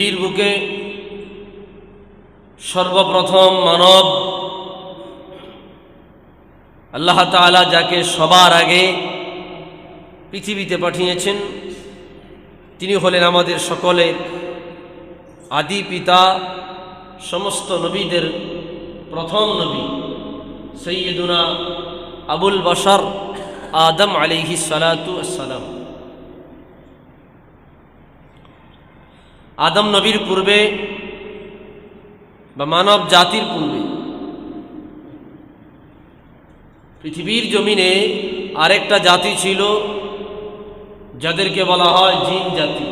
পৃথিবীর বুকে সর্বপ্রথম মানব আল্লাহ তাআলা যাকে সবার আগে পৃথিবীতে পাঠিয়েছেন তিনি হলেন আমাদের সকলের আদি পিতা, সমস্ত নবীদের প্রথম নবী সৈয়দুনা আবুল বশর আদম আলাইহিস সালাতু ওয়াসসালাম। আদম নবীর পূর্বে বা মানব জাতির পূর্বে পৃথিবীর জমিনে আরেকটা জাতি ছিল যাদেরকে বলা হয় জিন জাতি,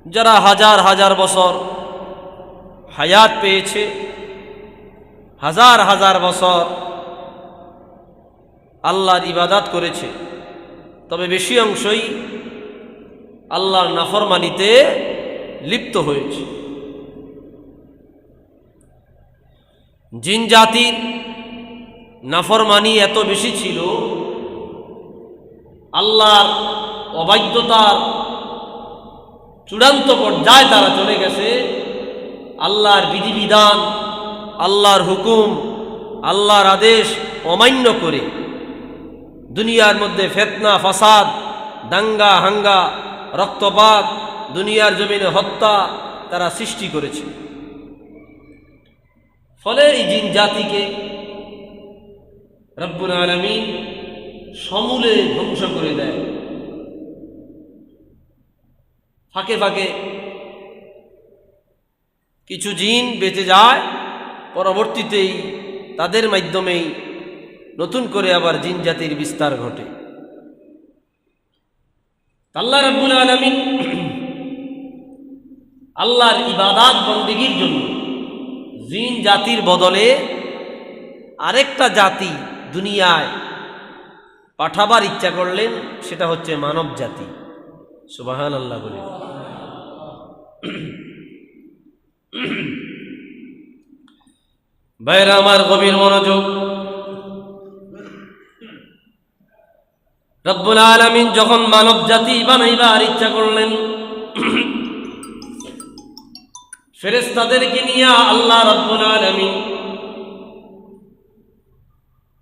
যারা হাজার হাজার বছর হায়াত পেয়েছে, হাজার হাজার বছর আল্লাহর ইবাদত করেছে, তবে বেশি অংশই আল্লাহর নাফরমানিতে লিপ্ত হয়েছে। জিন জাতির নাফরমানি এত বেশি ছিল, আল্লাহর অবাধ্যতার চূড়ান্ত পর্যায়ে তারা চলে গেছে। আল্লাহর বিধিবিধান, আল্লাহর হুকুম, আল্লাহর আদেশ অমান্য করে দুনিয়ার মধ্যে ফিতনা, ফাসাদ, দাঙ্গা হাঙ্গা, রক্তপাত, দুনিয়ার জমিনে হত্যা তারা সৃষ্টি করেছে। ফলে এই জিন জাতিকে রব্বুল আলামিন সমূলে ধ্বংস করে দেয়। ফাঁকে ফাঁকে কিছু জিন বেঁচে যায়, পরবর্তীতেই তাদের মাধ্যমেই নতুন করে আবার জিন জাতির বিস্তার ঘটে। আল্লাহ রাব্বুল আলামিন আল্লাহর ইবাদত বন্দেগীর জন্য জিন জাতির বদলে আরেকটা জাতি দুনিয়ায় পাঠাবার ইচ্ছা করলেন, সেটা হচ্ছে মানব জাতি। সুবহানাল্লাহ বলে। ভাইরা আমার, গভীর মনোযোগ। রব্বুল আলামিন যখন মানব জাতি বানাইবার ইচ্ছা করলেন, ফেরেশতাদেরকে নিয়ে আল্লাহ রব্বুল আলামিন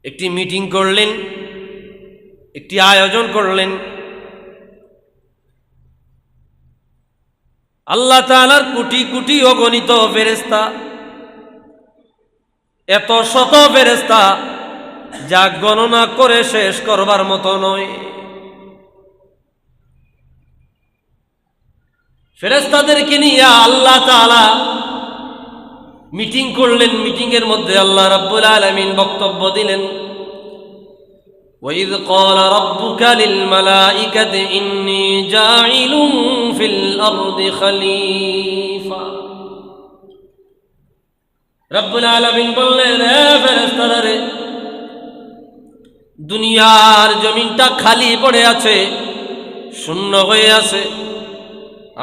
একটি মিটিং করলেন, একটি আয়োজন করলেন। আল্লাহ তাআলার কোটি কোটি অগণিত ফেরেশতা, এত শত ফেরেশতা যা গণনা করে শেষ করবার মতো নয়। ফেরেশতাদেরকে নিয়ে আল্লাহ তাআলা মিটিং করলেন। মিটিংয়ের মধ্যে আল্লাহ রাব্বুল আলামিন বক্তব্য দিলেন, وَإِذْ قَالَ رَبُّكَ لِلْمَلَائِكَةِ إِنِّي جَاعِلٌ فِي الْأَرْضِ خَلِيفَةً। রব্বুল আলামিন বললেন, হে ফেরেশতারা রে, দুনিয়ার জমিনটা খালি পড়ে আছে, শূন্য হয়ে আছে।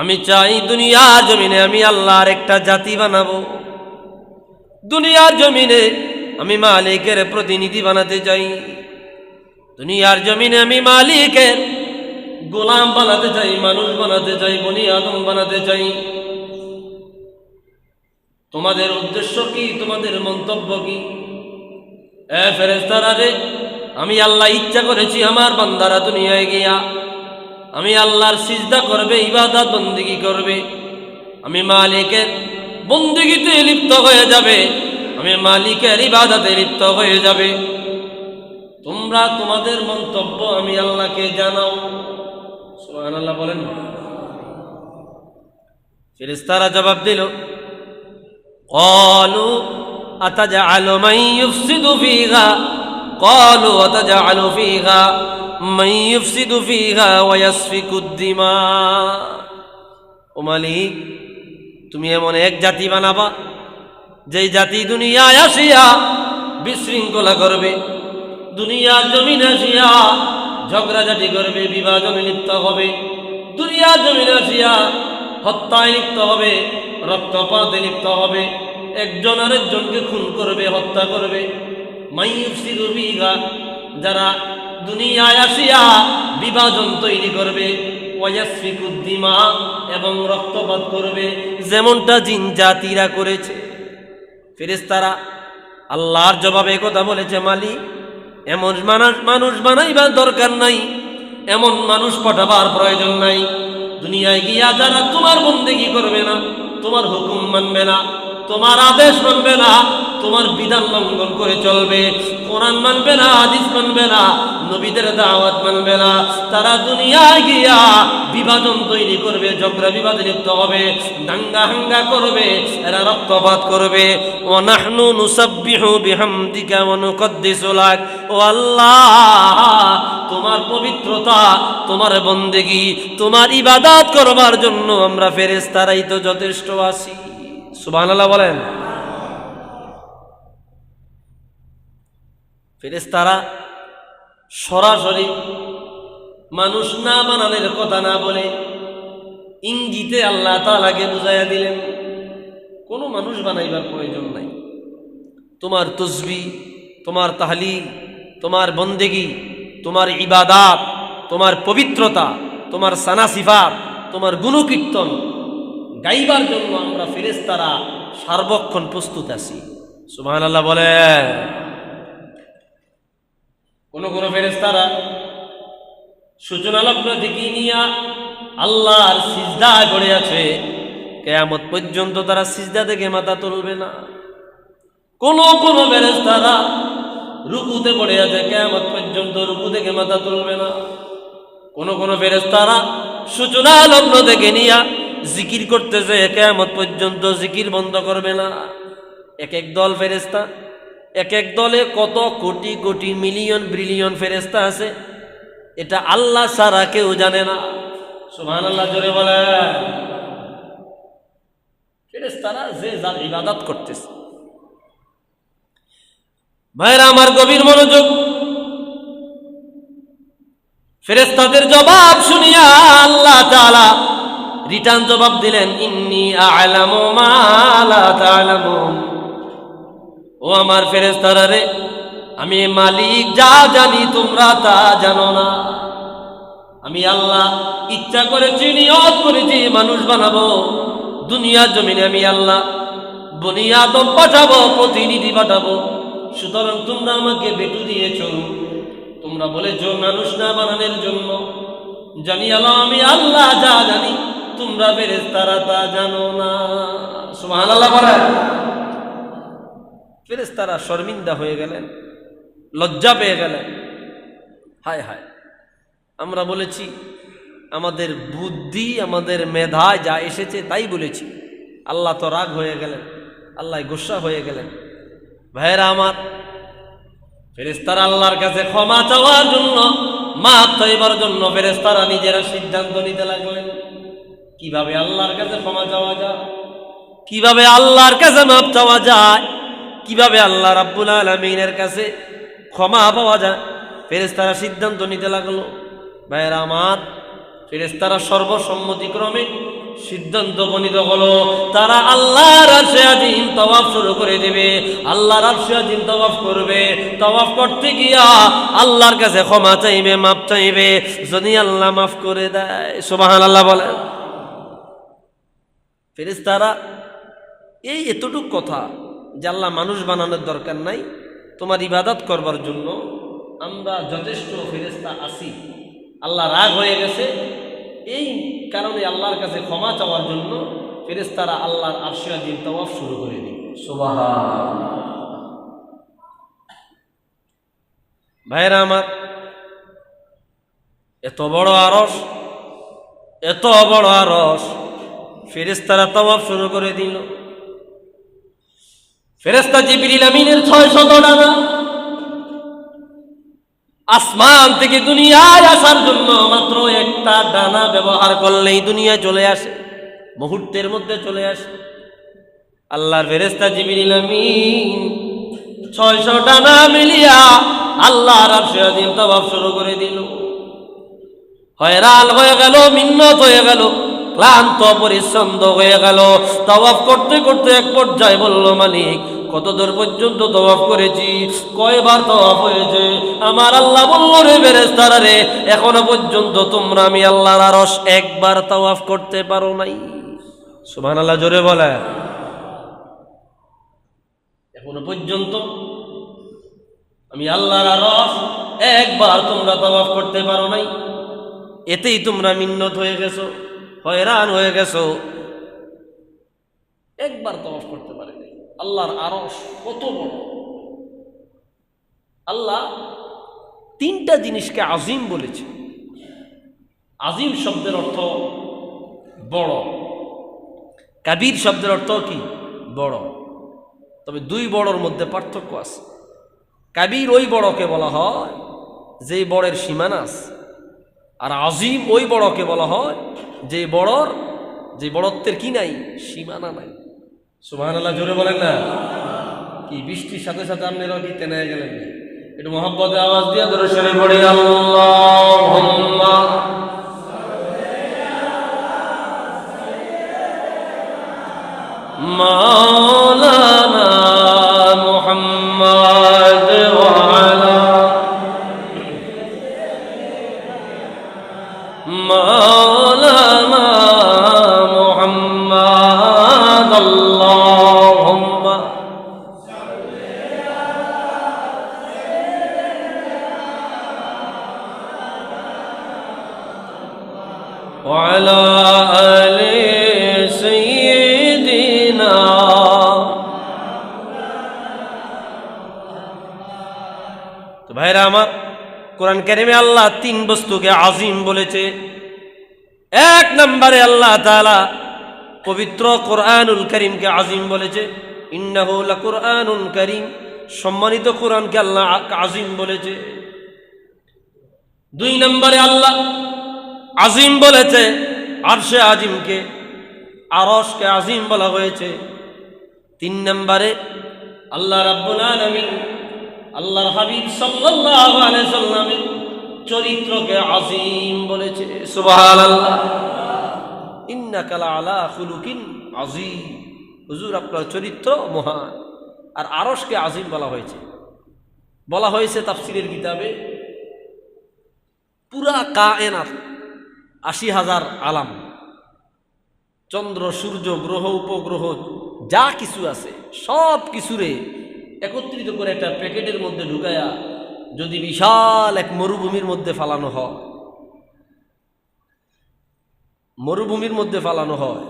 আমি চাই দুনিয়ার জমিনে আমি আল্লাহর একটা জাতি বানাবো। দুনিয়ার জমিনে আমি মালিকের প্রতিনিধি বানাতে চাই। দুনিয়ার জমিনে আমি মালিকের গোলাম বানাতে চাই, মানুষ বানাতে চাই, বনি আদম বানাতে চাই। তোমাদের উদ্দেশ্য কি? তোমাদের মন্তব্য কি? এ ফেরেশতারা রে, আমি আল্লাহ ইচ্ছা করেছি আমার বান্দারা দুনিয়ায় গিয়া আমি আল্লাহর সিজদা করবে, ইবাদত বন্দেগী করবে, আমি মালিকের বন্দেগীতে লিপ্ত হয়ে যাবে, আমি মালিকের ইবাদতে লিপ্ত হয়ে যাবে। তোমরা তোমাদের মন্তব্য আমি আল্লাহকে জানাও। সুবহানাল্লাহ বলেন। ফেরেশতারা জবাব দিল, ক্বালু আতাজআলু মান ইউফসিদু ফীহা ক্বালু আতাজআলু ফীহা মান ইউফসিদু ফীহা ওয়া ইয়াসফিকুদ দিমা। ও মালিক, তুমি এমন এক জাতি বানাবা যেই জাতি দুনিয়ায় আসিয়া বিশৃঙ্খলা করবে, দুনিয়ার জমিনে আসিয়া ঝগড়াঝাটি করবে, বিভাজনে লিপ্ত হবে, দুনিয়ার জমিনে আসিয়া হত্যায় লিপ্ত হবে, রক্তপাতে লিপ্ত হবে, একজন আরেকজনকে খুন করবে, হত্যা করবে। মাইয়ুফসিদু ফীহা, যারা দুনিয়ায় আসিয়া বিভাজন তৈরি করবে, ওয়ায়াসফিকুদ্দিমা, এবং রক্তপাত করবে যেমনটা জিন জাতিরা করেছে। ফেরেশতারা আল্লাহর জবাবে কথা বলেছে, মালিক এমন মানুষ বানাইবার দরকার নাই, এমন মানুষ পাঠাবার প্রয়োজন নাই। দুনিয়ায় গিয়া যারা তোমার বন্দেগী করবে না, তোমার হুকুম মানবে না, তোমার আদেশ মানবে না, তোমার বিধান লঙ্ঘন করে চলবে, কোরআন মানবে না, হাদিস মানবে না, নবীদের দাওয়াত মানবে না, তারা দুনিয়ায় গিয়া বিভাজন তৈরি করবে, ঝগড়া বিবাদে লিপ্ত হবে, দাঙ্গা হাঙ্গা করবে, এরা রক্তপাত করবে। ওয়া নাহনু নুসাব্বিহু বিহামদিকা ওয়া নুকদ্দিসু লাক, ও আল্লাহ তোমার পবিত্রতা, তোমার বন্দেগী, তোমার ইবাদত করবার জন্য আমরা ফেরেশতারাই তো যথেষ্ট আছি। সুবহানাল্লাহ বলেন। ফেরেশতারা সরাসরি মানুষ না বানানোর কথা না বলে ইঙ্গিতে আল্লাহ তাআলাকে বুঝাইয়া দিলেন, কোনো মানুষ বানাইবার প্রয়োজন নাই। তোমার তসবিহ, তোমার তাহলিল, তোমার বন্দেগী, তোমার ইবাদাত, তোমার পবিত্রতা, তোমার সানা সিফাত, তোমার গুণকীর্তন গাইবার জন্য আমরা ফেরেশতারা সার্বক্ষণ প্রস্তুত আছি। সুবহানাল্লাহ বলে। কোন ফেরেশতারা সূচনা লগ্ন থেকে নিয়া আল্লাহর সিজদায় পড়ে আছে, কিয়ামত পর্যন্ত তারা সিজদা থেকে মাথা তুলবে না। কোন ফেরেশতারা রুকুতে পড়ে আছে, কিয়ামত পর্যন্ত রুকু থেকে মাথা তুলবে না। কোন ফেরেশতারা সূচনা লগ্ন থেকে নিয়া জিকির করতেছে, কিয়ামত পর্যন্ত জিকির বন্ধ করবে না। এক এক দল ফেরেশতা, এক এক দলে কত কোটি কোটি মিলিয়ন বিলিয়ন ফেরেশতা আছে, এটা আল্লাহ ছাড়া কেউ জানে না। সুবহানাল্লাহ জোরে বলে। ফেরেশতারা যে যার ইবাদত করতেছে। ভাইরা আমার, গভীর মনোযোগ। ফেরেশতাদের জবাব শুনিয়া আল্লাহ তাআলা রিটার্ন জবাব দিলেন, ইন্নী আ'লামু মা লা তা'লামুন। ও আমার ফেরেশতারা রে, আমি মালিক যা জানি তোমরা তা জানো না। আমি আল্লাহ ইচ্ছা করেছি, নিয়ত করেছি মানুষ বানাবো দুনিয়ার জমিনে। আমি আল্লাহ বনি আদম পাঠাবো, প্রতিনিধি পাঠাবো। সুতরাং তোমরা আমাকে বেটু দিয়েছ, তোমরা বলেছো মানুষ না বানানোর জন্য। জানি আল্লাহ, আমি আল্লাহ যা জানি তোমরা ফেরেশতারা তা জানো না। সুবহানাল্লাহ বলেন। ফেরেশতারা শর্মিন্দা হয়ে গেলেন, লজ্জা পেয়ে গেলেন। হায় হায়, আমরা বলেছি আমাদের বুদ্ধি, আমাদের মেধায় যা এসেছে তাই বলেছি। আল্লাহ তো রাগ হয়ে গেলেন, আল্লাহ গোসা হয়ে গেলেন। ভাইয়েরা আমার, ফেরেশতারা আল্লাহর কাছে ক্ষমা চাওয়ার জন্য, মাফ চাইবার জন্য ফেরেশতারা নিজেরা সিদ্ধান্ত নিতে লাগলেন কিভাবে আল্লাহর কাছে ক্ষমা চাওয়া যায়, কিভাবে আল্লাহর কাছে মাফ চাওয়া যায়, কিভাবে আল্লাহ রাব্বুল আলামিনের কাছে ক্ষমা পাওয়া যায়। ফেরেশতারা সিদ্ধান্ত নিতে লাগলো। ভাইয়েরা আমার, ফেরেশতারা সর্বসম্মতিক্রমে সিদ্ধান্ত উপনীত হলো, তারা আল্লাহর আরশে আজিম তাওয়াফ শুরু করে দেবে। আল্লাহর আরশে আজিম তাওয়াফ করবে। তাওয়াফ করতে গিয়া আল্লাহর কাছে ক্ষমা চাইবে, মাফ চাইবে। যদি আল্লাহ মাফ করে দেয়, সুবহানাল্লাহ বলেন। ফেরেশতারা এই এতটুক কথা যে আল্লাহ মানুষ বানানোর দরকার নাই, তোমার ইবাদত করবার জন্য আমরা যথেষ্ট ফেরেশতা আছি। আল্লাহ রাগ হয়ে গেছে, এই কারণে আল্লাহর কাছে ক্ষমা চাওয়ার জন্য ফেরেশতারা আল্লাহর আরশে আজিম তাওয়াফ শুরু করে দিল। সুবহানাল্লাহ। ভাইরা আমার, এত বড় আরশ, এত বড় আরশ, ফেরেশতারা তাওয়াফ শুরু করে দিল। ফেরেশতা জিবরিল আমিনের 600 ডানা আসমান থেকে দুনিয়ায় আসার জন্য মাত্র একটা ডানা ব্যবহার করলেই দুনিয়া চলে আসে, মুহূর্তের মধ্যে চলে আসে। আল্লাহর ফেরেশতা জিবরিল আমিন 600 ডানা মিলিয়া আল্লাহর আরশে আজিম তাওয়াফ শুরু করে দিল। হয়রান হয়ে গেল, মিন্নত হয়ে গেল, ক্লান্ত পরিশ্রান্ত হয়ে গেল। তাওয়াফ করতে করতে এক পর্যায়ে বলল, মালিক কত দূর পর্যন্ত তওয়াফ করেছি, কয়বার তওয়াফ হয়েছে। আমার আল্লাহ বলল, রে ফেরেশতারা রে, এখনো পর্যন্ত তোমরা আমি আল্লাহর আরশ একবার তওয়াফ করতে পারো নাই। সুবহানাল্লাহ, জোরে বলে। এখনো পর্যন্ত আমি আল্লাহর আরশ একবার তোমরা তওয়াফ করতে পারো নাই। এতেই তোমরা মিন্নত হয়ে গেছো, হয়রান হয়ে গেছো, একবার তওয়াফ করতে পারে নাই। আল্লাহর আরশ কত বড়! আল্লাহ তিনটা জিনিসকে আজিম বলেছে। আজিম শব্দের অর্থ বড়, কাবীর শব্দের অর্থ কি? বড়। তবে দুই বড়র মধ্যে পার্থক্য আছে। কাবীর ওই বড়কে বলা হয় যেই বড়ের সীমানা আছে, আর আজিম ওই বড়কে বলা হয় যে বড়ত্বের কি নাই, সীমানা নাই। সুবহানাল্লাহ, জোরে বলেন না। কি বৃষ্টির সাথে সাথে আপনারাও কি তেনে গেলেন? একটু মহব্বতে আওয়াজ দিয়ে দরুদ শরীফ পড়ি। আল্লাহুম্মা মাওলানা মুহাম্মদ ওয়া আলা মাওলানা মুহাম্মদ আল্লাহুম্মা ওয়া আলা আলি সাইয়্যিদিনা। তো ভাইরা আমার, কোরআন কারিমে আল্লাহ তিন বস্তুকে আজিম বলেছে। এক নম্বরে আল্লাহ তাআলা পবিত্র কোরআনুল কারীমকে আজিম বলেছে। ইন্নাহু লাকুরআনুন কারীম, সম্মানিত কোরআনকে আল্লাহ আজিম বলেছে। দুই নম্বরে আল্লাহ আজিম বলেছে আরশে আজিমকে, আরশকে আজিম বলা হয়েছে। তিন নম্বরে আল্লাহ রাব্বুল আলামিন আল্লাহর হাবিব সাল্লাল্লাহু আলাইহি সাল্লামের চরিত্রকে আজিম বলেছে। সুবহানাল্লাহ। ইন্নাকা লাআলা খুলুকিন আযীম, হুজুর আপনার চরিত্র মহান। আর আরশকে আজিম বলা হয়েছে তাফসীরের কিতাবে পুরা কায়নাত ৮০,০০০ আলাম, চন্দ্র সূর্য গ্রহ উপগ্রহ যা কিছু আছে সব কিছুরে একত্রিত করে একটা প্যাকেটের মধ্যে ঢুকায়া যদি বিশাল এক মরুভূমির মধ্যে ফালানো হয়,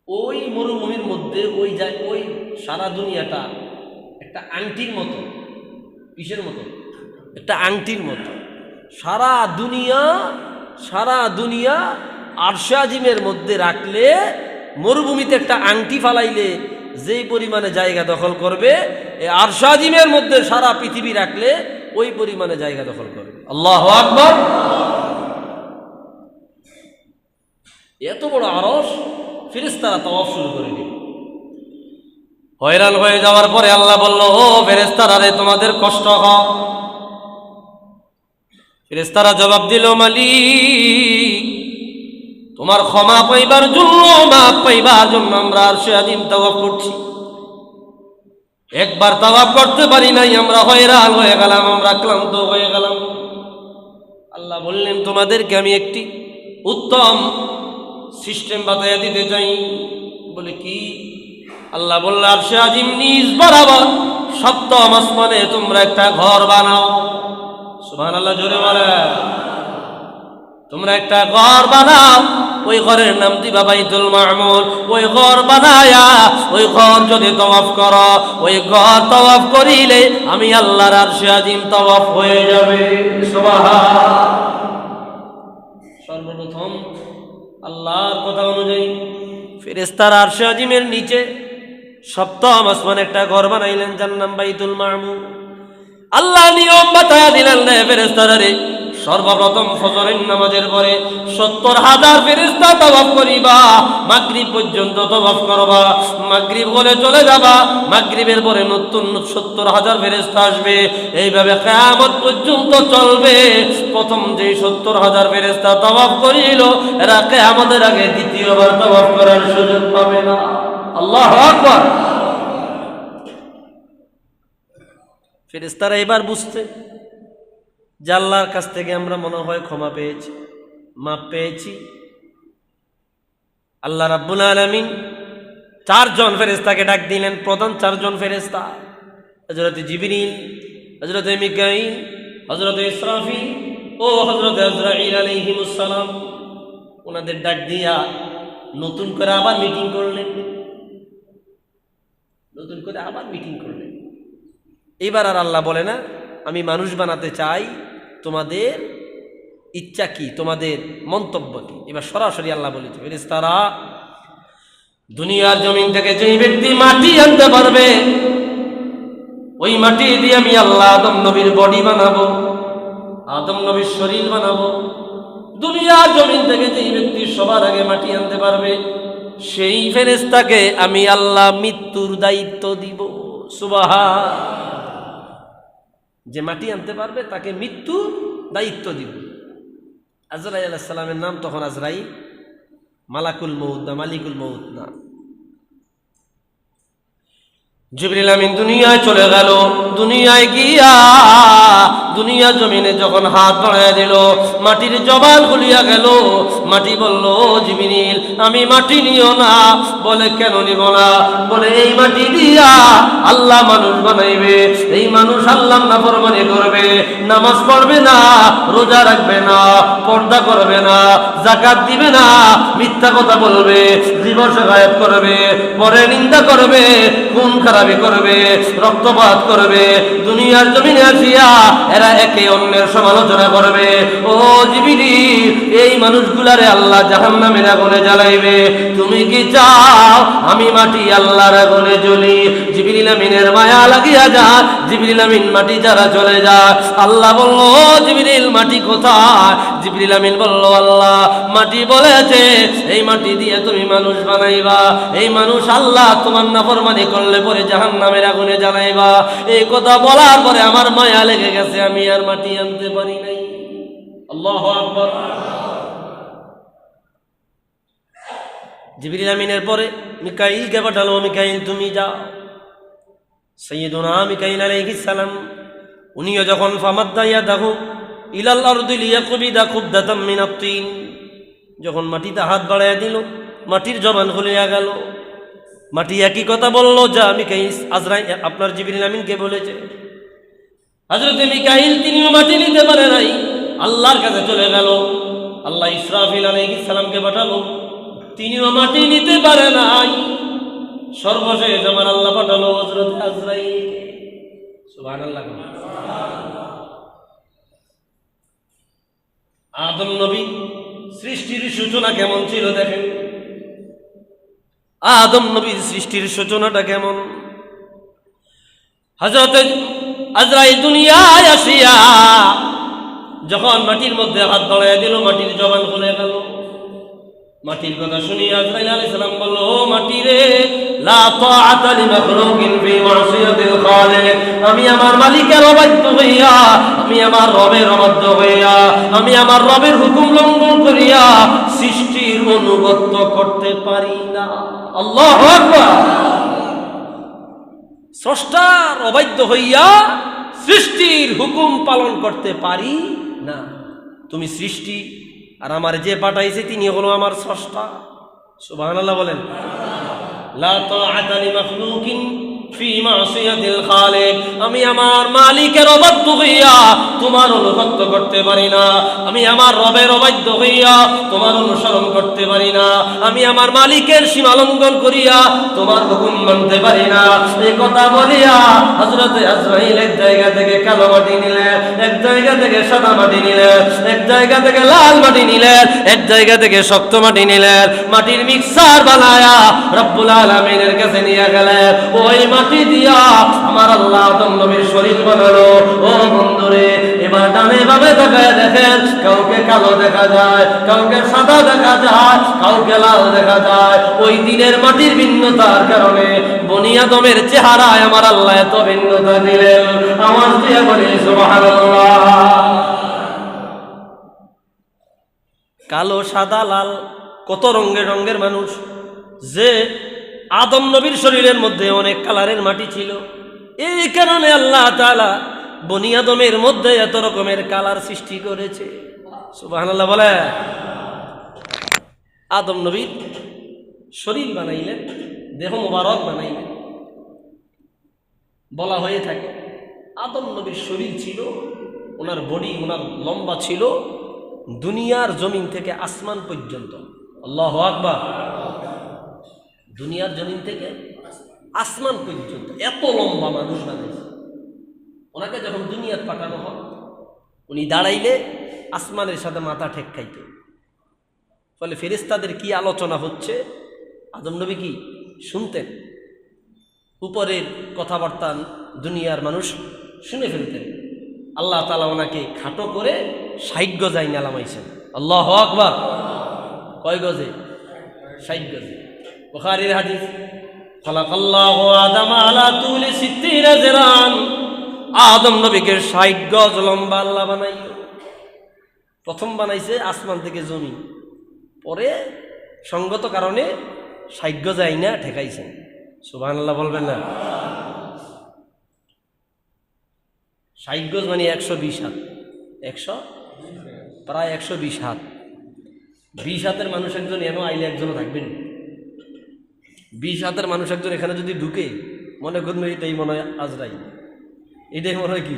ওই মরুভূমির মধ্যে ওই সারা দুনিয়াটা একটা আংটির মতো। কিসের মতো? একটা আংটির মতো। সারা দুনিয়া আরশে আজিমের মধ্যে রাখলে, মরুভূমিতে একটা আংটি ফালাইলে যেই পরিমাণে জায়গা দখল করবে, এই আরশে আজিমের মধ্যে সারা পৃথিবী রাখলে ওই পরিমাণে জায়গা দখল করবে। আল্লাহু আকবার। এত বড় আরশ, ফেরেশতারা তাওয়াফ শুরু করে দিল। হয়রান হয়ে যাওয়ার পরে আল্লাহ বলল, ও ফেরেশতারা রে, তোমাদের কষ্ট হয়। ফেরেশতারা জবাব দিল, মালিক, তোমার ক্ষমা পাইবার জন্য, মাফ পাইবার জন্য আমরা আরশে আজিম তাওয়াফ করছি। একবার তাওয়াফ করতে পারি নাই, আমরা হয়রান হয়ে গেলাম, আমরা ক্লান্ত হয়ে গেলাম। আল্লাহ বললেন, তোমাদেরকে আমি একটি উত্তম সিস্টেম বাতায়া দিতে চাই। বলে কি? আল্লাহ বলল, আরশে আজিম নিজ বরাবর সপ্তম আসমানে তোমরা একটা ঘর বানাও। সুবহানাল্লাহ, জোরে বলে। তোমরা একটা ঘর বানাও, ওই ঘরের নাম দিবা বাইতুল মামুর। ওই ঘর বানায়া ওই ঘর যদি তাওয়াফ করো, ওই ঘর তাওয়াফ করিলে আমি আল্লাহর আরশে আজিম তাওয়াফ হয়ে যাবে। সুবহান। সর্বপ্রথম আল্লাহর কথা অনুযায়ী ফেরেশতারা আরশে আজিমের নিচে সপ্তম আসমানে একটা ঘর বানাইলেন, যার নাম বাইতুল মামুর। আল্লাহ নিয়ম বাতায়া দিলেন, রে ফেরেশতারা রে, সর্বপ্রথম ফজরের নামাজের পরে ৭০,০০০ ফেরেশতা তাওয়াফ করিবা, মাগরিব পর্যন্ত তাওয়াফ করবা। মাগরিব হলে চলে যাবা, মাগরিবের পরে নতুন ৭০,০০০ ফেরেশতা আসবে। এইভাবে কিয়ামত পর্যন্ত চলবে। প্রথম যে ৭০,০০০ ফেরেশতা তাওয়াফ করিল, এরা কিয়ামতের আগে দ্বিতীয়বার তাওয়াফ করার সুযোগ পাবে না। আল্লাহু আকবার। ফেরেশতারা এবার বুঝতে যে আল্লাহর কাছ থেকে আমরা মনে হয় ক্ষমা পেয়েছি, মাপ পেয়েছি। আল্লাহ রাব্বুল আলামিন 4 জন ফেরেশতাকে ডাক দিলেন, প্রধান 4 জন ফেরেশতা, হযরত জিবরিল, হযরত মিকাঈল, হযরত ইসরাফিল ও হযরত আজরাইল আলাইহিমুস সালাম। ওনাদের ডাক দিয়া নতুন করে আবার মিটিং করলেন, নতুন করে আবার মিটিং করলেন। এবার আর আল্লাহ বলে না আমি মানুষ বানাতে চাই, তোমাদের ইচ্ছা কি, তোমাদের মন্তব্য কি। এবার সরাসরি আল্লাহ বলেছে, ফেরেশতারা দুনিয়ার জমিন থেকে যেই ব্যক্তি মাটি আনতে পারবে, ওই মাটি দিয়ে আমি আল্লাহ আদম নবীর বডি বানাবো, আদম নবীর শরীর বানাবো। দুনিয়ার জমিন থেকে যেই ব্যক্তি সবার আগে মাটি আনতে পারবে, সেই ফেরেশতাকে আমি আল্লাহ মৃত্যুর দায়িত্ব দিব। সুবহান। যে মাটি আনতে পারবে তাকে মৃত্যুর দায়িত্ব দিব। আজরাইল আলাইহিস সালামের নাম তখন আজরাইল, মালাকুল মউত না মালিকুল মউত না। জিবরিল আমিন দুনিয়ায় চলে গেল। দুনিয়ায় গিয়া দুনিয়া জমিনে যখন হাত বাড়ায় দিল, মাটির জবান খুলিয়া গেল। মাটি বলল, জিবরিল আমি মাটি নিও না। বলে কেন নিব না? বলে এই মাটি দিয়া আল্লাহ মানুষ বানাইবে, এই মানুষ আল্লাহর নাফরমানি করবে, নামাজ পড়বে না, রোজা রাখবে না, পর্দা করবে না, যাকাত দিবে না, মিথ্যা কথা বলবে, দিবস গায়েব করবে, পরে নিন্দা করবে, খুন খারাপি করবে, রক্তপাত করবে। দুনিয়ার জমিনে আসিয়া এরা একে অন্যের সমালোচনা করবে। ও জিবরিল, এই মানুষগুলারে আল্লাহ জাহান্নামের আগুনে জ্বালাইবে। তুমি কি চাও আমি মাটি আল্লাহর আগুনে জ্বলি? জিবরিল আমিনের মায়া লাগিয়া যা। জিবরিল আমিন মাটি যারা চলে যায়, আল্লাহ বলল, জিবরিল মাটি কোথায়? জিবরিল আমিন বলল, আল্লাহ মাটি বলেছে এই মাটি দিয়ে তুমি মানুষ বানাইবা, এই মানুষ আল্লাহ তোমার নাফরমানি করলে পরে জাহান্নামের আগুনে জ্বালাইবা। এই কথা বলার পরে আমার মায়া লেগে গেছে, আমি আর মাটি আনতে পারি নাই। আল্লাহু আকবার। জিবরিল আমিনের পরে মিকাঈলকে পাঠালো, মিকাঈল তুমি যাও। সাইয়্যিদুনা মিকাঈল আলাইহিস সালাম উনিও যখন ফামাদ্দা ইয়াদাহু ইলাল আরদি লিয়াকবিদা কুবদাতাম মিনাত তিন, যখন মাটিতে হাত বাড়াইয়া দিল, মাটির জবান খুলিয়া গেল। মাটি একই কথা বলল যা মিকাঈল আজরাইল আপনার জিবরিল আমিনকে বলেছে। হযরত মিকাঈল তিনিও মাটি নিতে পারে নাই, আল্লাহর কাছে চলে গেল। আল্লাহ ইসরাফিল আলাইহিস সালামকে পাঠালো, তিনিও মাটি নিতে পারে নাই। সর্বশেষ আমার আল্লাহ পাঠালো হযরত আজরাইল। সুবহানাল্লাহ। আদম নবী সৃষ্টির সূচনা কেমন ছিল দেখেন। আদম নবীর সৃষ্টির সূচনাটা কেমন। হযরত আজরাইল দুনিয়ায় আসিয়া যখন মাটির মধ্যে হাত বাড়াইয়া দিল, মাটির জবান খুলে গেল। মাটির কথা শুনি আজরাইল আলাইহিস সালাম বলল, ও মাটি রে, লা তাআতা লিমাখলুকিন ফি মাসিয়াতিল খালিক। আমি আমার মালিকের অবাধ্য হইয়া, আমি আমার রবের অবাধ্য হইয়া, আমি আমার রবের হুকুম লঙ্ঘন করিয়া সৃষ্টির অনুগত্য করতে পারি না। আল্লাহু আকবার। স্রষ্টার অবাধ্য হইয়া সৃষ্টির হুকুম পালন করতে পারি না। তুমি সৃষ্টি, আর আমার যে পাঠাইছে তিনি হলো আমার স্রষ্টা। সুবহানাল্লাহ বলেন। লা তাআতা লিমাখলুকিন ফি মাসিয়াতিল খালিক। আমি আমার মালিকের অবাধ্য হইয়া তোমার অনুগত্য করতে পারি না। আমি আমার রবের অবাধ্য হইয়া তোমার অনুসরণ করতে পারি না। আমি আমার মালিকের সীমা লঙ্ঘন করিয়া তোমার হুকুম মানতে পারি না। এই কথা বলিয়া হযরত আজরাইল এক জায়গা থেকে কালো মাটি নিলেন, এক জায়গা থেকে সাদা মাটি নিলেন, এক জায়গা থেকে লাল মাটি নিলেন, এক জায়গা থেকে শক্ত মাটি নিলেন। মাটির মিক্সার বানায়া রব্বুল আলামিনের কাছে নিয়ে গেলেন। ওই মাটি দিয়া আমার আল্লাহ আদম নবীর শরীর বানালো। ও বন্ধুরে, এবার ডানে বামে তাকায় দেখেন, কাউকে কালো দেখা যায়, কাউকে সাদা দেখা যায়, কাউকে লাল দেখা যায়। ওই দিনের মাটির ভিন্নতার কারণে বনি আদমের চেহারায় আমার আল্লাহ এত ভিন্নতা দিলেন। আওয়াজ দিয়ে বলি সুবহানাল্লাহ। কালো সাদা লাল কত রঙের রঙের মানুষ, যে আদম নবীর শরীরের মধ্যে অনেক কালারের মাটি ছিল, এই কারণে আল্লাহ তাআলা বনি আদমের মধ্যে এত রকমের কালার সৃষ্টি করেছে। সুবহানাল্লাহ বলে। আদম নবীর শরীর বানাইলেন, দেহ মোবারক বানাইলেন। বলা হয়ে থাকে আদম নবীর শরীর ছিল, ওনার বডি, ওনার লম্বা ছিল দুনিয়ার জমিন থেকে আসমান পর্যন্ত। আল্লাহু আকবার। দুনিয়ার জমিন থেকে আসমান পর্যন্ত এত লম্বা মানুষ বানাইছে। ওনাকে যখন দুনিয়ার পাঠানো হয়, উনি দাঁড়াইলে আসমানের সাথে মাথা ঠেক খাইত। ফলে ফেরেশতাদের কি আলোচনা হচ্ছে আদম নবী কি শুনতেন, উপরের কথাবার্তা দুনিয়ার মানুষ শুনে ফেলতেন। আল্লাহ তাআলা ওনাকে খাটো করে ৬০ গজায় নামাইছেন। আল্লাহু আকবার। কয় গজে? ৬০ গজে। বুখারীর হাদিস, খালাকাল্লাহু আদম আলা তুলি ৬০ জিরান। আদম নবীকে ৬০ গজ লম্বা আল্লাহ বানাইল। প্রথম বানাইছে আসমান থেকে জমি, পরে সঙ্গত কারণে ৬০ গজ আইনা ঠেকাইছেন। সুবহানাল্লাহ বলবেন না? ৬০ গজ মানে ১২০ হাত, প্রায় ১২০ হাত। ২০ হাতের মানুষ একজন এনো আইলে একজনও থাকবেন। ২০ হাতের মানুষ একজন এখানে যদি ঢুকে, মনে করবেন এটাই মনে হয় আজরাইল, এটাই মনে হয় কি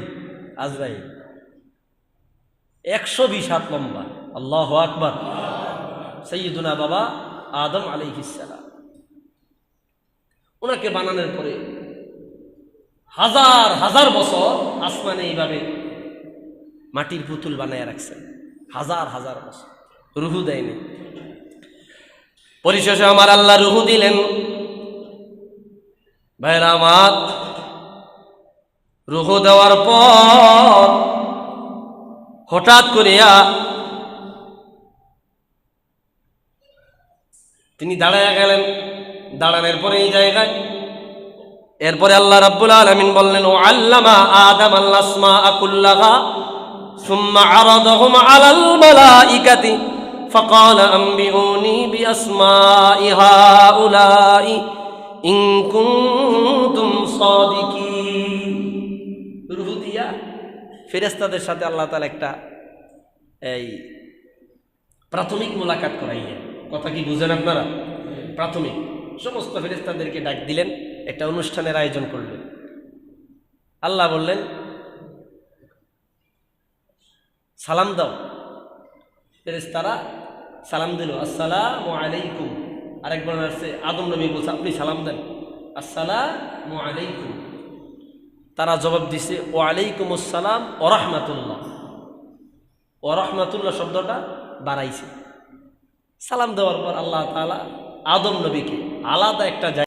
আজরাইল। ১২০ হাত লম্বা। আল্লাহু আকবার। সাইয়্যিদুনা বাবা আদম আলাইহিস সালাম, ওনাকে বানানোর পরে হাজার হাজার বছর আসমানে এইভাবে মাটির পুতুল বানায় রাখছেন। হাজার হাজার বছর রুহু দেয়নি। পরিশেষে আমার আল্লাহ রুহু দিলেন। ভাইরা আমার, রুহু দেওয়ার পর হঠাৎ করিয়া তিনি দাঁড়ায়া গেলেন। দাঁড়ানোর পরে এই জায়গায় এরপরে আল্লাহ রাব্বুল আলামিন বললেন, ও আল্লামা আদম আল আসমাআ কুল্লাহা সুম্মা আরাদাহুম আলাল মালাইকাতি ফাকালা আনবিউনি বিআসমাই হাউলাই ইন কুনতুম সাদিকিন। রূহ দিয়া ফেরেশতাদের সাথে আল্লাহ তাআলা একটা এই প্রাথমিক মোলাকাত করাইলেন। কথা কি বুঝেন আপনারা? প্রাথমিক সমস্ত ফেরেশতাদেরকে ডাক দিলেন, একটা অনুষ্ঠানের আয়োজন করলেন। আল্লাহ বললেন, সালাম দাও। ফেরেশতারা সালাম দিল, আসসালামু আলাইকুম। আরেকবার আসছে আদম নবী বলছে, আপনি সালাম দেন, আসসালামু আলাইকুম। তারা জবাব দিছে, ওয়া আলাইকুম আসসালাম ওয়া রাহমাতুল্লাহ। ওয়া রাহমাতুল্লাহ শব্দটা বাড়াইছে। সালাম দেওয়ার পর আল্লাহ তাআলা আদম নবীকে আলাদা একটা